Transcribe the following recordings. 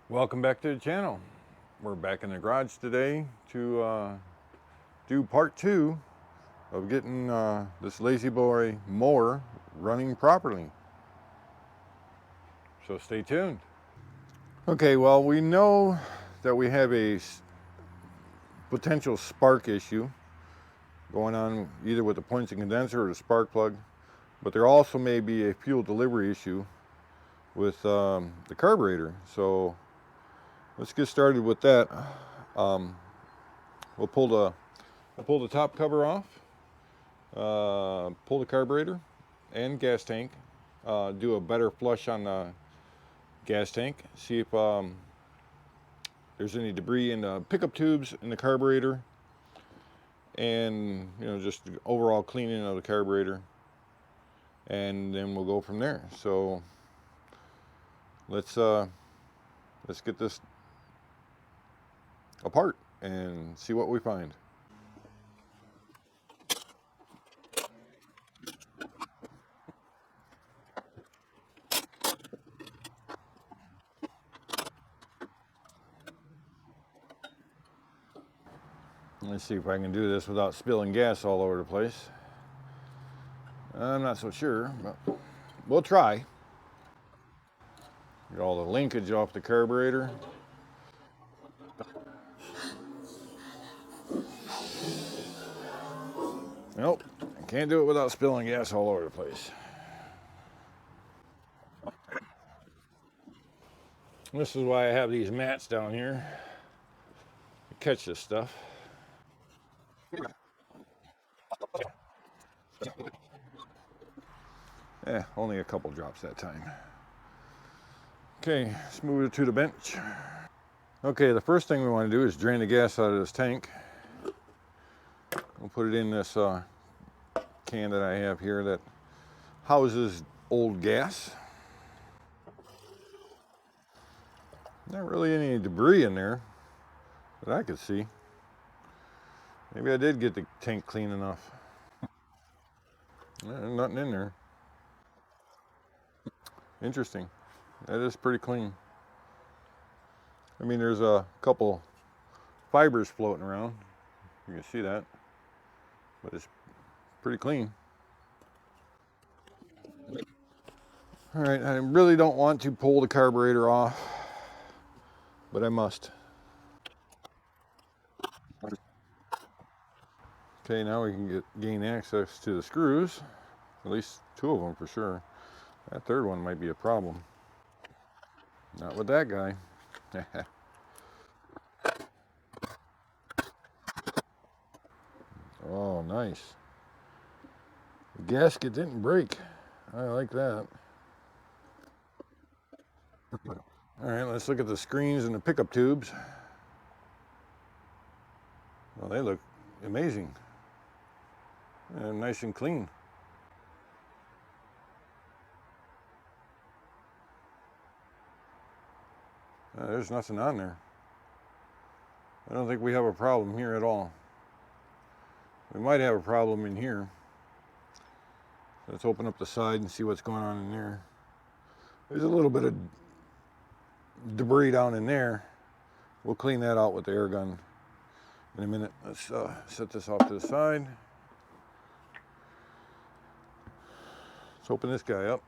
Welcome back to the channel. We're back in the garage today to do part 2 of getting this Lazy Boy Mower running properly. So stay tuned. Okay, well, we know that we have a potential spark issue going on either with the Points-and condenser or the spark plug, but there also may be a fuel delivery issue with the carburetor. So let's get started with that. We'll pull the top cover off, pull the carburetor and gas tank, do a better flush on the gas tank, see if there's any debris in the pickup tubes in the carburetor, and just the overall cleaning of the carburetor, and then we'll go from there. So let's get this apart and see what we find. Let's see if I can do this without spilling gas all over the place. I'm not so sure, but we'll try. Get all the linkage off the carburetor. Nope, I can't do it without spilling gas all over the place. This is why I have these mats down here to catch this stuff. Only a couple drops that time. Okay, let's move it to the bench. Okay, the first thing we want to do is drain the gas out of this tank. We'll put it in this can that I have here that houses old gas. Not really any debris in there that I could see. Maybe I did get the tank clean enough. Nothing in there. Interesting. That is pretty clean. I mean, there's a couple fibers floating around. You can see that. But it's pretty clean. All right, I really don't want to pull the carburetor off, but I must. Okay, now we can gain access to the screws, at least 2 of them for sure. That third one might be a problem. Not with that guy. Oh, nice. The gasket didn't break. I like that. All right, let's look at the screens and the pickup tubes. Well, they look amazing. And nice and clean. There's nothing on there. I don't think we have a problem here at all. We might have a problem in here. Let's open up the side and see what's going on in there. There's a little bit of debris down in there. We'll clean that out with the air gun in a minute. Let's set this off to the side. Let's open this guy up.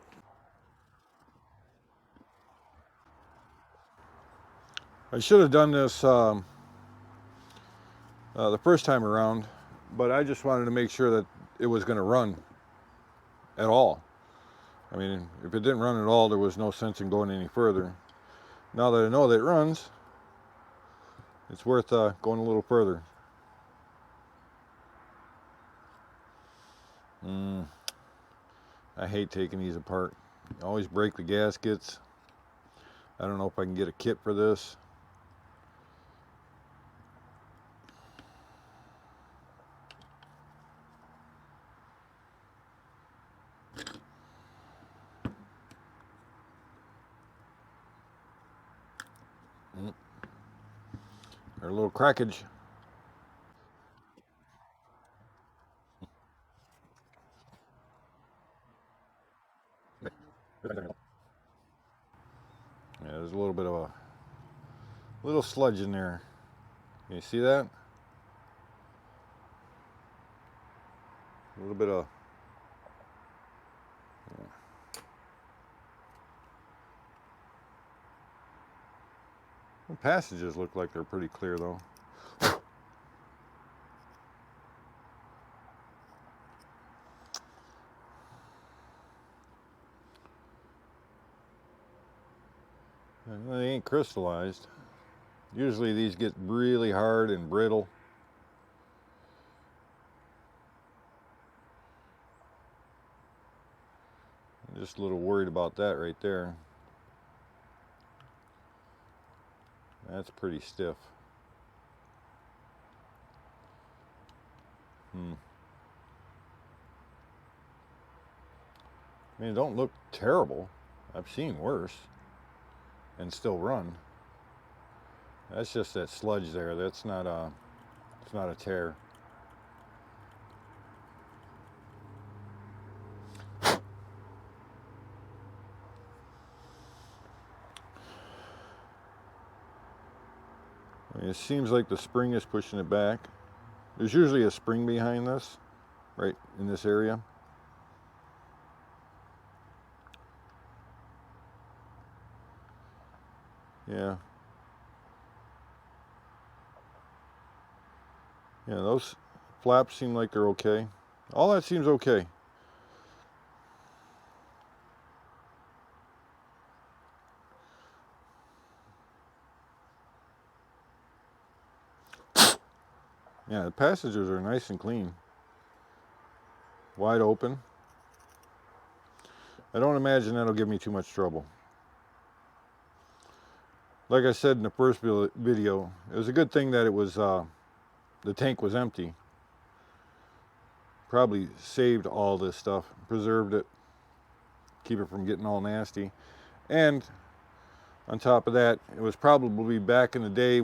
I should have done this the first time around, but I just wanted to make sure that it was going to run at all. I mean, if it didn't run at all, there was no sense in going any further. Now that I know that it runs, it's worth going a little further. I hate taking these apart. I always break the gaskets. I don't know if I can get a kit for this. There's a little crackage. Yeah, there's a little bit of a Little sludge in there. Can you see that? A little bit of... Yeah. The passages look like they're pretty clear though. They ain't crystallized. Usually these get really hard and brittle. I'm just a little worried about that right there. That's pretty stiff. I mean, it don't look terrible. I've seen worse and still run. That's just that sludge there. That's not a, it's not a tear. I mean, it seems like the spring is pushing it back. There's usually a spring behind this, right in this area. Yeah. Yeah, those flaps seem like they're okay. All that seems okay. Yeah, the passages are nice and clean. Wide open. I don't imagine that'll give me too much trouble. Like I said in the first video, it was a good thing that it was, the tank was empty. Probably saved all this stuff, preserved it, keep it from getting all nasty. And on top of that, it was probably back in the day,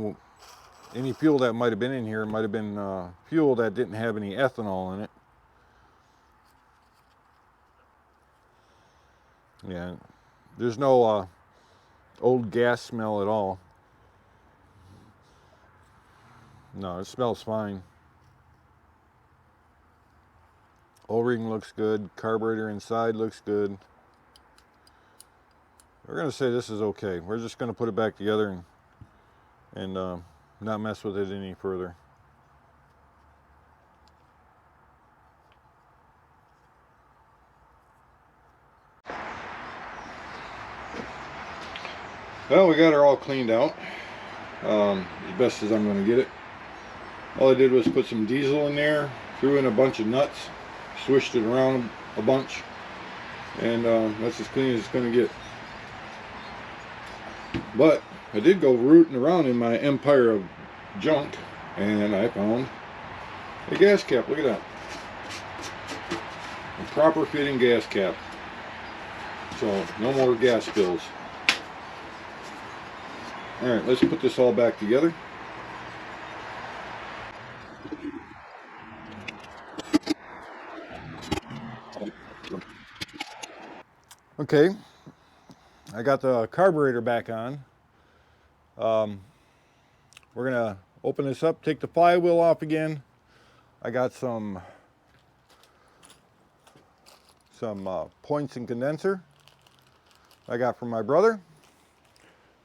any fuel that might have been in here might have been fuel that didn't have any ethanol in it. Yeah, there's no old gas smell at all. No, it smells fine. O-ring looks good. Carburetor inside looks good. We're going to say this is okay. We're just going to put it back together and not mess with it any further. Well, we got her all cleaned out as best as I'm going to get it. All I did was put some diesel in there, threw in a bunch of nuts, swished it around a bunch, and that's as clean as it's going to get. But I did go rooting around in my empire of junk, and I found a gas cap. Look at that. A proper fitting gas cap. So no more gas spills. Alright, let's put this all back together. Okay, I got the carburetor back on. We're gonna open this up, take the flywheel off again. I got some points and condenser I got from my brother,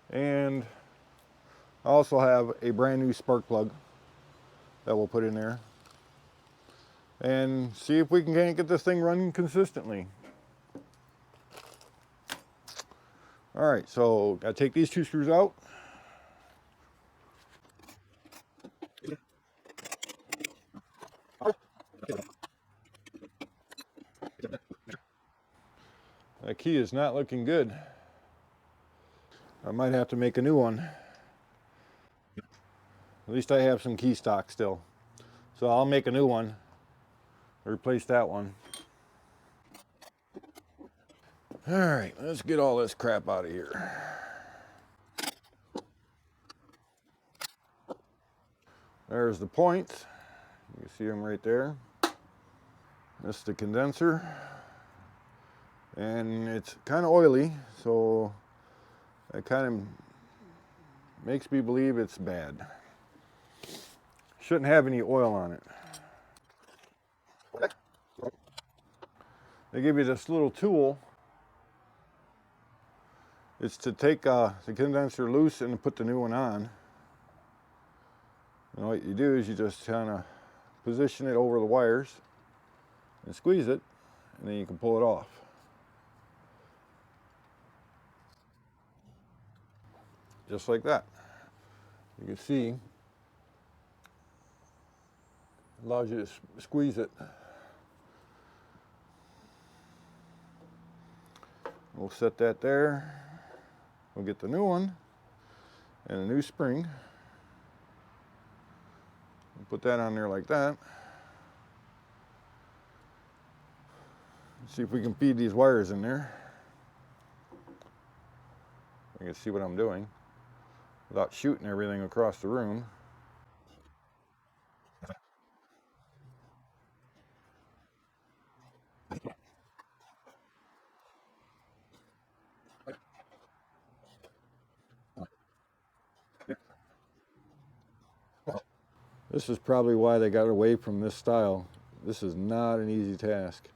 and I also have a brand new spark plug that we'll put in there and see if we can get this thing running consistently. All right, so gotta take these two screws out. That key is not looking good. I might have to make a new one. At least I have some key stock still. So I'll make a new one, replace that one. All right, let's get all this crap out of here. There's the points. You can see them right there. This is the condenser. And it's kind of oily, so I kind of Makes me believe it's bad. Shouldn't have any oil on it. They give you this little tool. It's to take the condenser loose and put the new one on. And what you do is you just kind of position it over the wires and squeeze it, and then you can pull it off. Just like that. You can see it allows you to squeeze it. We'll set that there. We'll get the new one and a new spring. We'll put that on there like that. See if we can feed these wires in there. You can see what I'm doing without shooting everything across the room. This is probably why they got away from this style. This is not an easy task.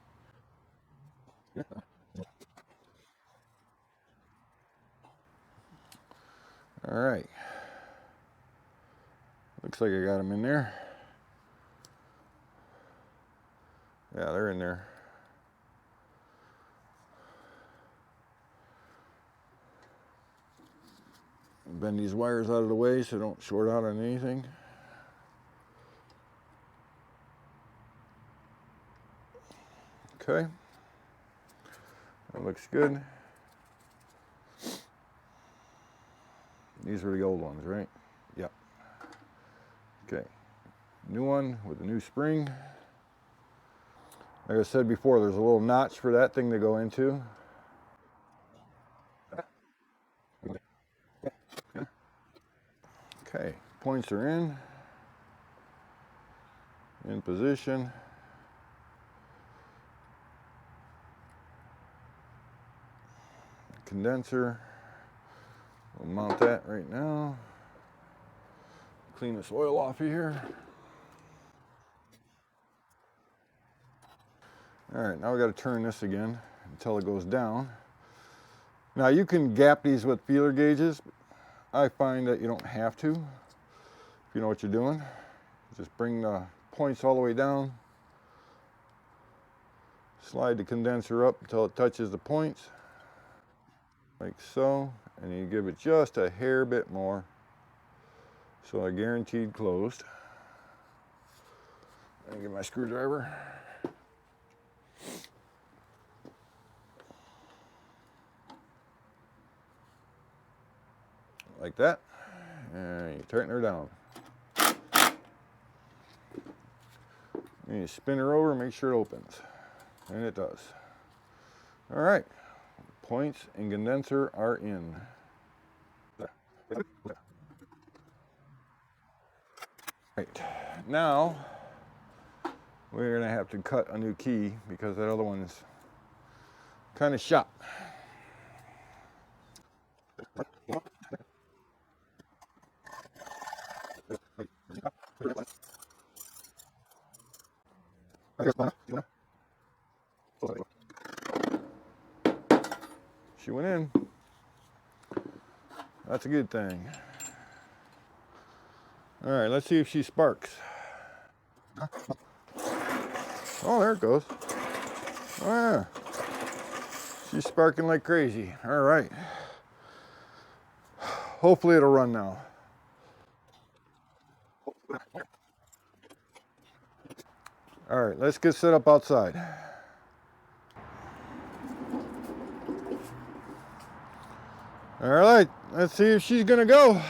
All right. Looks like I got them in there. Yeah, they're in there. Bend these wires out of the way so they don't short out on anything. Okay, that looks good. These were the old ones, right? Yep. Okay, new one with the new spring. Like I said before, there's a little notch for that thing to go into. Okay, points are in position. Condenser, we'll mount that right now. Clean this oil off of here. All right, now we got to turn this again until it goes down. Now you can gap these with feeler gauges. I find that you don't have to if you know what you're doing. Just bring the points all the way down. Slide the condenser up until it touches the points. Like so, and you give it just a hair bit more, so I guaranteed closed. Let me get my screwdriver. Like that, and you tighten her down. And you spin her over, make sure it opens, and it does. All right. Points and condenser are in. Right, now we're gonna have to cut a new key because that other one's kind of shot. She went in. That's a good thing. All right, let's see if she sparks. Oh, there it goes. Oh, yeah. She's sparking like crazy. All right. Hopefully it'll run now. All right, let's get set up outside. All right, let's see if she's gonna go.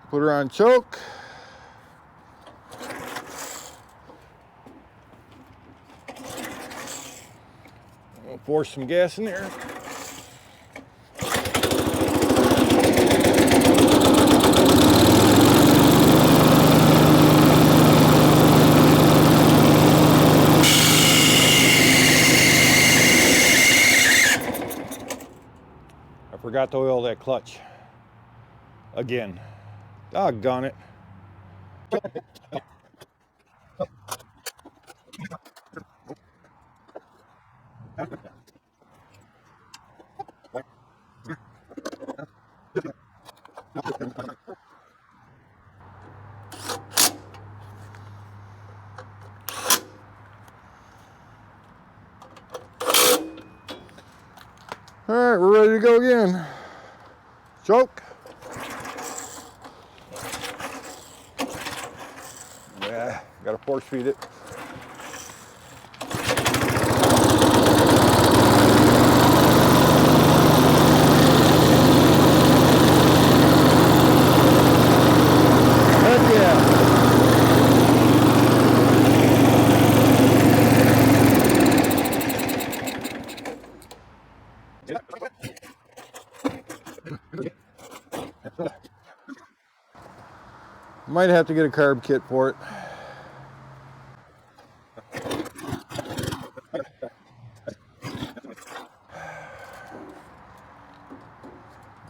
Put her on choke. We'll force some gas in there. I forgot to oil that clutch. Again. Doggone it. All right, we're ready to go again. Choke. Yeah, gotta force feed it. Heck yeah. Might have to get a carb kit for it.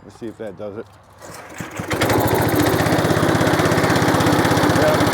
Let's see if that does it. Yeah.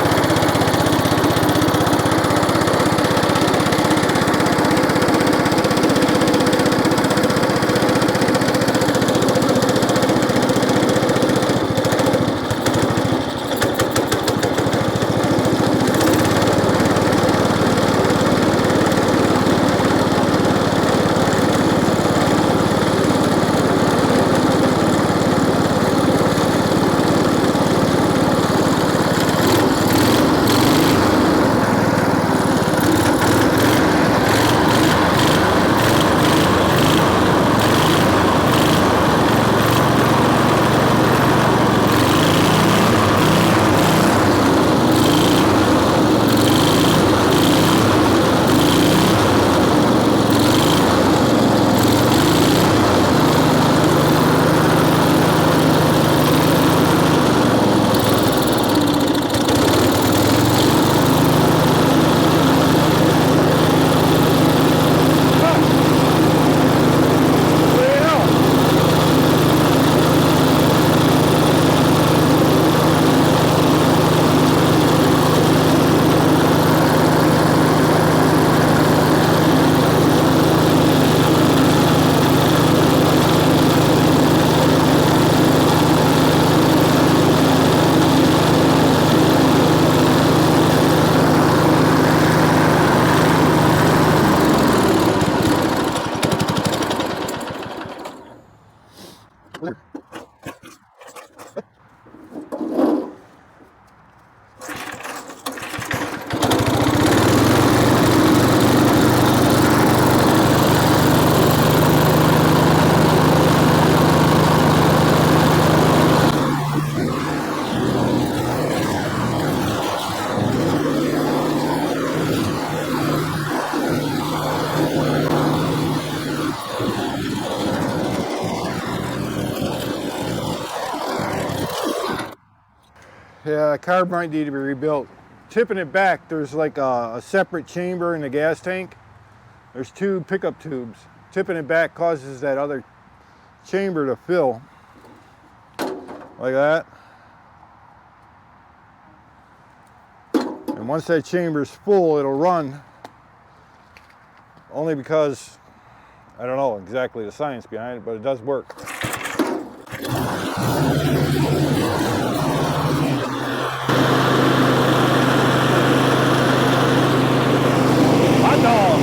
Yeah, the carb might need to be rebuilt. Tipping it back, there's like a separate chamber in the gas tank. There's two pickup tubes. Tipping it back causes that other chamber to fill. Like that. And once that chamber's full, it'll run. Only because, I don't know exactly the science behind it, but it does work. Hot dog!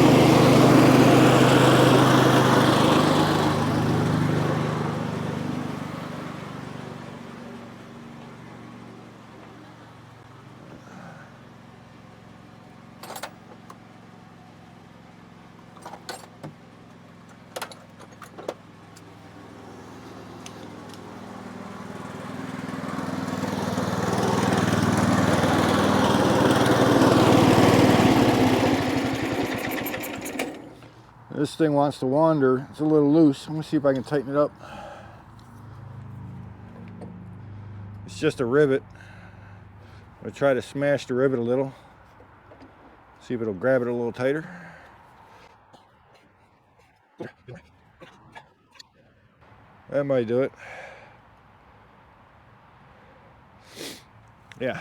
This thing wants to wander. It's a little loose. I'm gonna see if I can tighten it up. It's just a rivet. I'm gonna try to smash the rivet a little. See if it'll grab it a little tighter. That might do it. Yeah.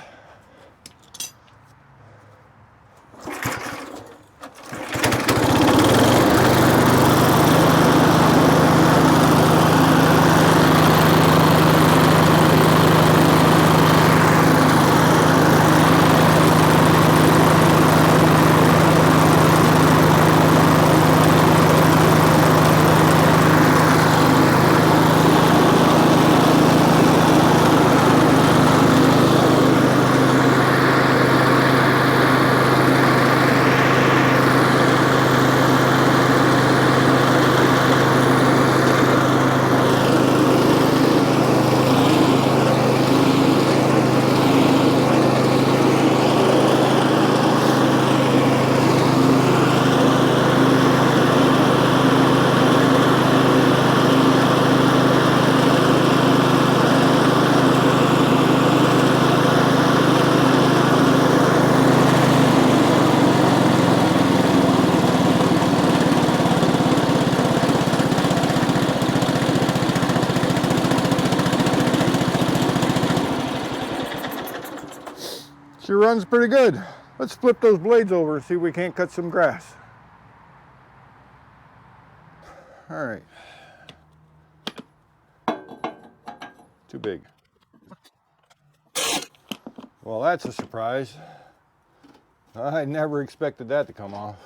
Sure runs pretty good. Let's flip those blades over and see if we can't cut some grass. All right. Too big. Well, that's a surprise. I never expected that to come off.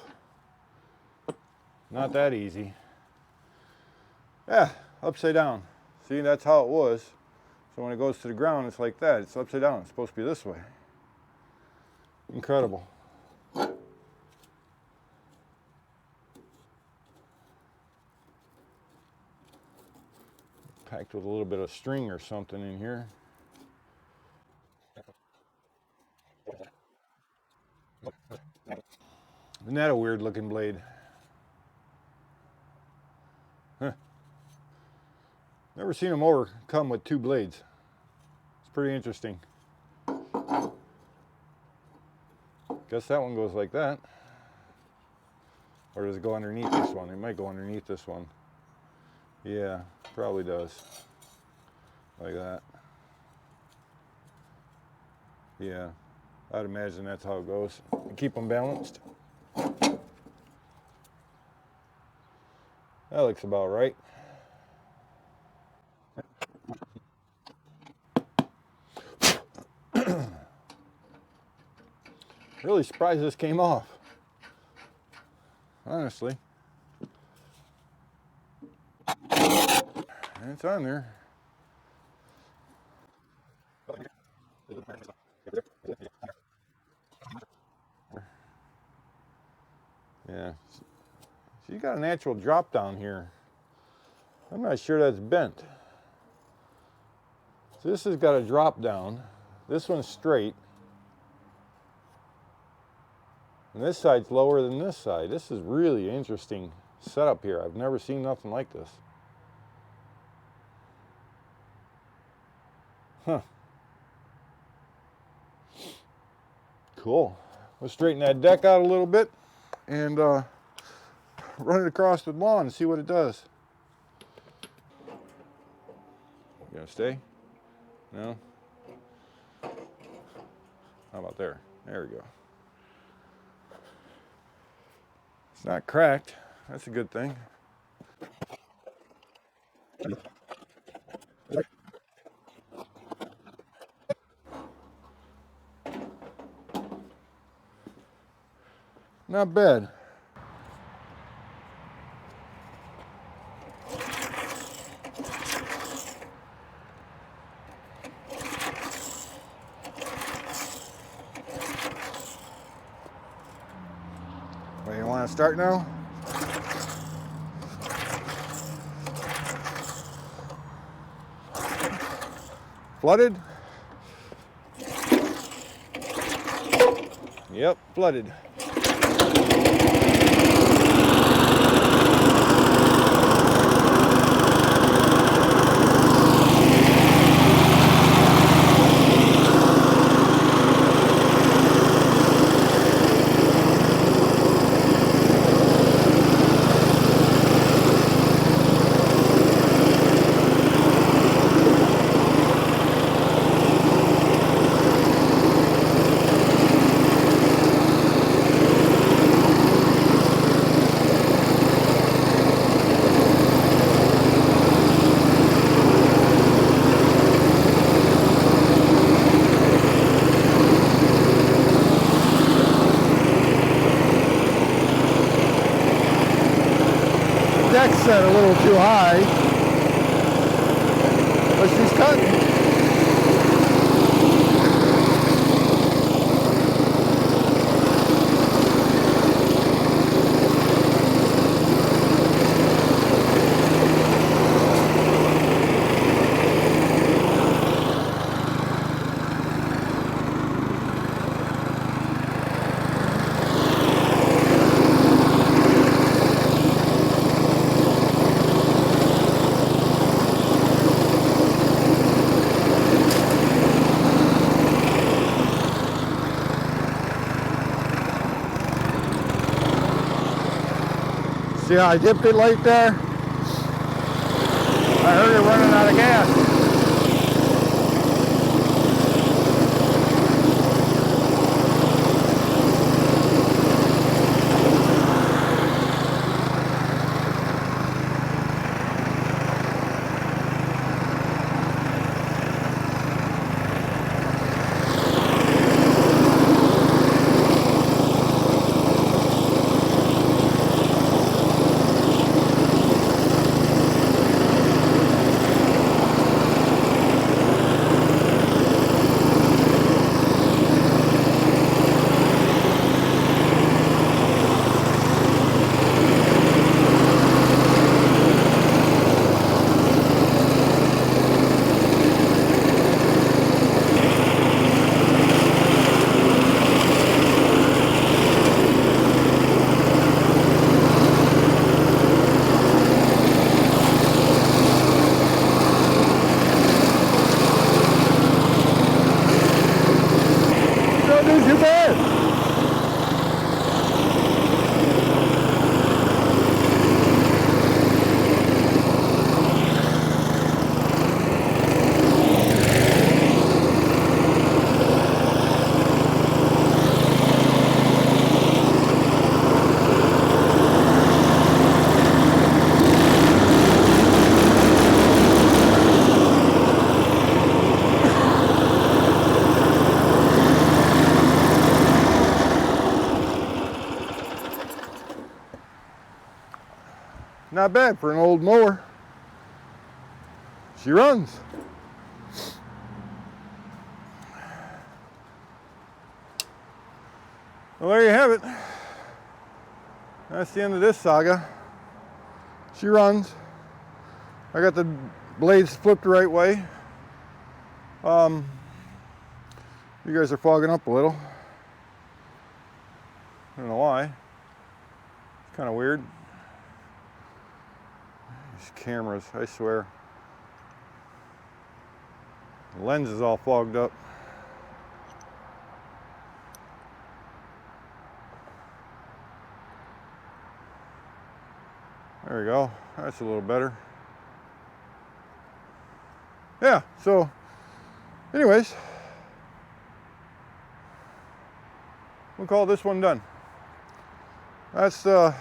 Not that easy. Yeah, upside down. See, that's how it was. So when it goes to the ground, it's like that. It's upside down. It's supposed to be this way. Incredible. Packed with a little bit of string or something in here. Isn't that a weird looking blade? Huh. Never seen a mower come with two blades. It's pretty interesting. Guess that one goes like that. Or does it go underneath this one? It might go underneath this one. Yeah, probably does. Like that. Yeah, I'd imagine that's how it goes. Keep them balanced. That looks about right. Really surprised this came off. Honestly. It's on there. Yeah. So you got a natural drop down here. I'm not sure that's bent. So this has got a drop down. This one's straight. And this side's lower than this side. This is really interesting setup here. I've never seen nothing like this. Huh. Cool. We'll straighten that deck out a little bit and run it across the lawn and see what it does. You gonna stay? No? How about there? There we go. It's not cracked. That's a good thing. Not bad. Well, you want to start now? Flooded? Yep, flooded. set a little too high, but she's cutting. See how I dipped it right there? I heard it running out of gas. Not bad for an old mower. She runs. Well, there you have it. That's the end of this saga. She runs. I got the blades flipped the right way. You guys are fogging up a little. I don't know why. It's kind of weird. These cameras, I swear. The lens is all fogged up. There we go. That's a little better. Yeah, so anyways, we'll call this one done. That's the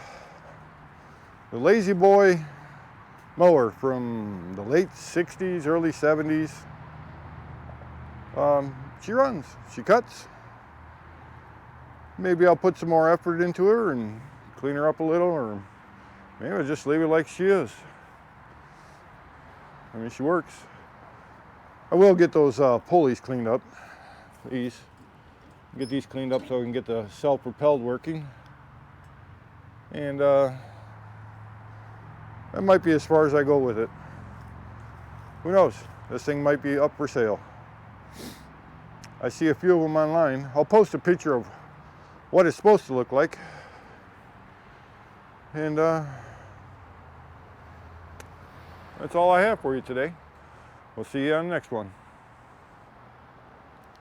Lazy Boy Mower from the late 60s, early 70s. She runs, she cuts. Maybe I'll put some more effort into her and clean her up a little, or maybe I'll just leave it like she is. I mean, she works. I will get those pulleys cleaned up. Get these cleaned up so I can get the self-propelled working. And that might be as far as I go with it. Who knows? This thing might be up for sale. I see a few of them online. I'll post a picture of what it's supposed to look like. And that's all I have for you today. We'll see you on the next one.